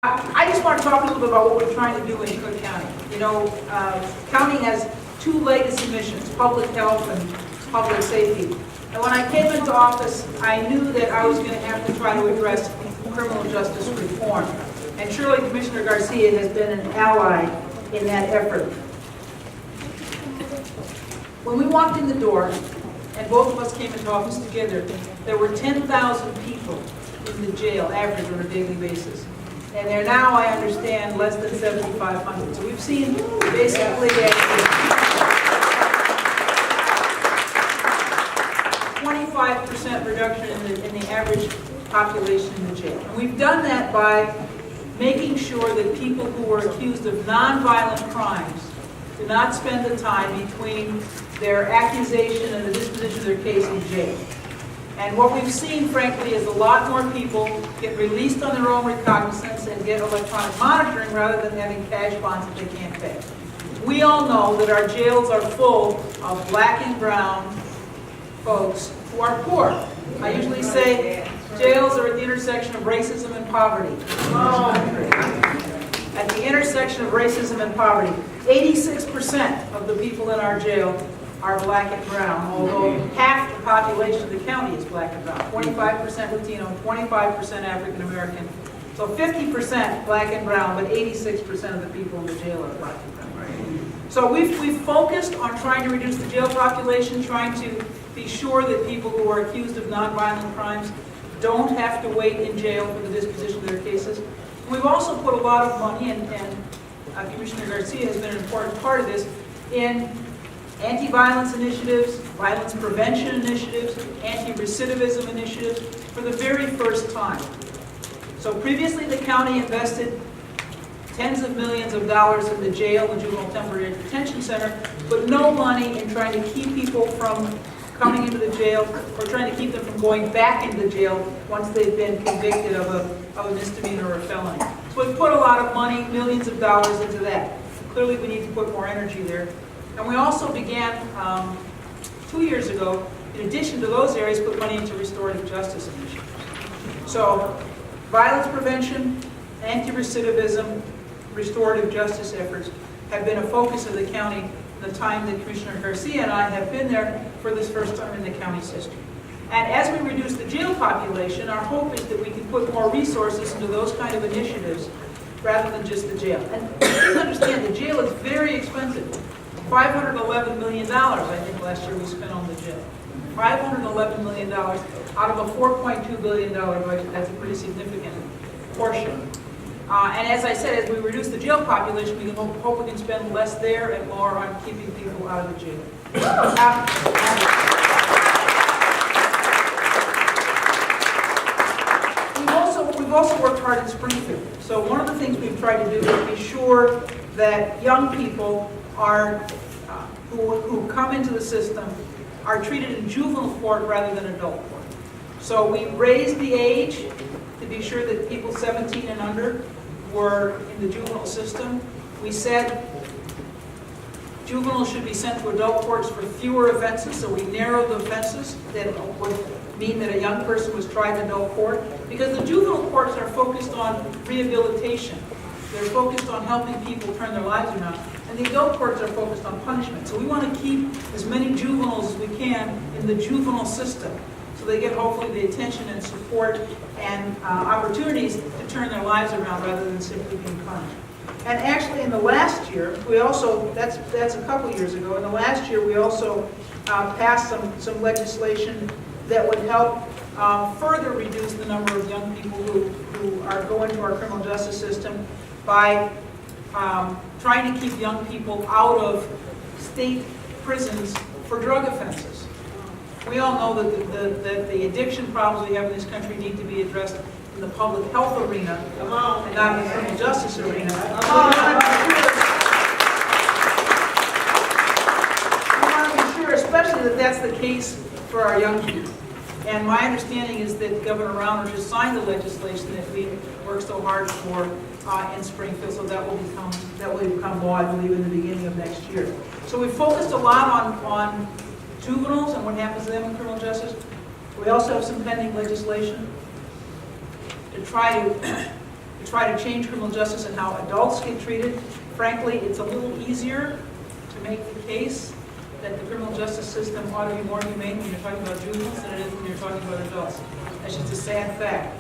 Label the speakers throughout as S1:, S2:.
S1: I just want to talk a little bit about what we're trying to do in Cook County. You know, county has two legacy missions, public health and public safety. And when I came into office, I knew that I was going to have to try to address criminal justice reform. And surely Commissioner Garcia has been an ally in that effort. When we walked in the door, and both of us came into office together, there were 10,000 people in the jail, average on a daily basis. And they're now, I understand, less than 7,500. So we've seen basically a 25% reduction in the average population in the jail. And we've done that by making sure that people who are accused of nonviolent crimes do not spend the time between their accusation and the disposition of their case in jail. And what we've seen, frankly, is a lot more people get released on their own recognizance and get electronic monitoring rather than having cash bonds that they can't pay. We all know that our jails are full of black and brown folks who are poor. I usually say jails are at the intersection of racism and poverty. At the intersection of racism and poverty, 86% of the people in our jail are black and brown, although half the population of the county is black and brown. 25% Latino, 25% African American. So 50% black and brown, but 86% of the people in the jail are black and brown. So we've focused on trying to reduce the jail population, trying to be sure that people who are accused of nonviolent crimes don't have to wait in jail for the disposition of their cases. We've also put a lot of money, and Commissioner Garcia has been an important part of this, in anti-violence initiatives, violence prevention initiatives, anti-recidivism initiatives for the very first time. So previously the county invested tens of millions of dollars in the jail, the Juvenile Temporary Detention Center, but no money in trying to keep people from coming into the jail or trying to keep them from going back into jail once they've been convicted of a misdemeanor or a felony. So we've put a lot of money, millions of dollars into that. Clearly we need to put more energy there. And we also began 2 years ago, in addition to those areas, put money into restorative justice initiatives. So violence prevention, anti-recidivism, restorative justice efforts have been a focus of the county in the time that Commissioner Garcia and I have been there for this first time in the county's history. And as we reduce the jail population, our hope is that we can put more resources into those kind of initiatives rather than just the jail. And please understand, the jail is very expensive. $511 million, I think, last year we spent on the jail. $511 million out of a $4.2 billion budget. That's a pretty significant portion. And as I said, as we reduce the jail population, we can hope we can spend less there and more on keeping people out of the jail. We've also worked hard in Springfield. So one of the things we've tried to do is be sure that young people are who come into the system are treated in juvenile court rather than adult court. So we raised the age to be sure that people 17 and under were in the juvenile system. We said juveniles should be sent to adult courts for fewer offenses, so we narrowed the offenses that would mean that a young person was tried in adult court, because the juvenile courts are focused on rehabilitation. They're focused on helping people turn their lives around. And the adult courts are focused on punishment. So we want to keep as many juveniles as we can in the juvenile system so they get hopefully the attention and support and opportunities to turn their lives around rather than simply being punished. And actually in the last year, we also, that's a couple years ago, in the last year we also passed some legislation that would help further reduce the number of young people who are going to our criminal justice system by trying to keep young people out of state prisons for drug offenses. We all know that the addiction problems we have in this country need to be addressed in the public health arena and not in the criminal justice arena. We want to be sure, especially that that's the case for our young people. And my understanding is that Governor Rauner just signed the legislation that we worked so hard for in Springfield, so that will become law, I believe, in the beginning of next year. So we focused a lot on juveniles and what happens to them in criminal justice. We also have some pending legislation to try to to try to change criminal justice and how adults get treated. Frankly, it's a little easier to make the case that the criminal justice system ought to be more humane when you're talking about juveniles than it is when you're talking about adults. That's just a sad fact.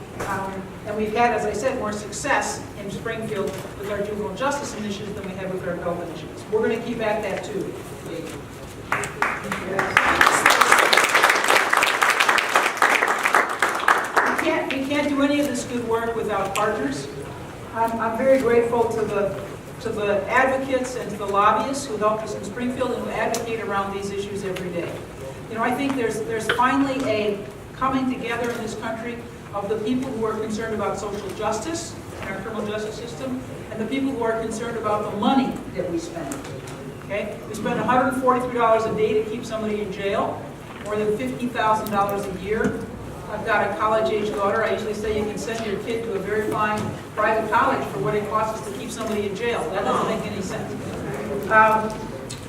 S1: And we've had, as I said, more success in Springfield with our juvenile justice initiatives than we have with our adult initiatives. We're going to keep at that too. We can't do any of this good work without partners. I'm very grateful to the advocates and to the lobbyists who helped us in Springfield and who advocate around these issues every day. You know, I think there's finally a coming together in this country of the people who are concerned about social justice and our criminal justice system, and the people who are concerned about the money that we spend. Okay? We spend $143 a day to keep somebody in jail, more than $50,000 a year. I've got a college-age daughter. I usually say you can send your kid to a very fine private college for what it costs us to keep somebody in jail. That doesn't make any sense.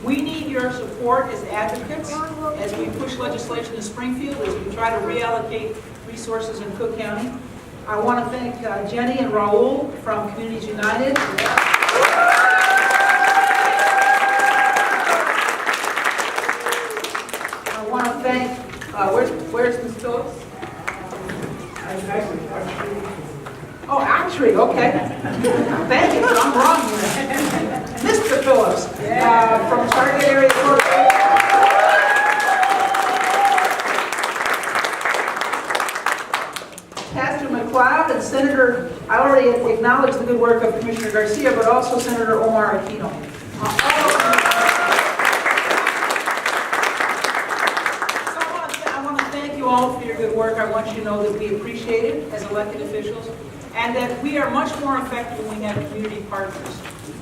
S1: We need your support as advocates as we push legislation in Springfield, as we try to reallocate resources in Cook County. I want to thank Jenny and Raul from Communities United. I want to thank, where's Ms. Phillips? Oh, Archery, okay. Thank you, I'm wrong here. Mr. Phillips, from Target Area Court. Pastor McLeod and Senator, I already acknowledged the good work of Commissioner Garcia, but also Senator Omar Aquino. I want to thank you all for your good work. I want you to know that we appreciate it as elected officials, and that we are much more effective when we have community partners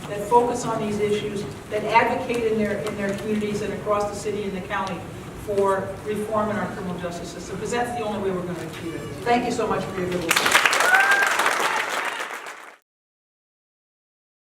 S1: that focus on these issues, that advocate in their communities and across the city and the county for reform in our criminal justice system, because that's the only way we're going to achieve it. Thank you so much for your good work.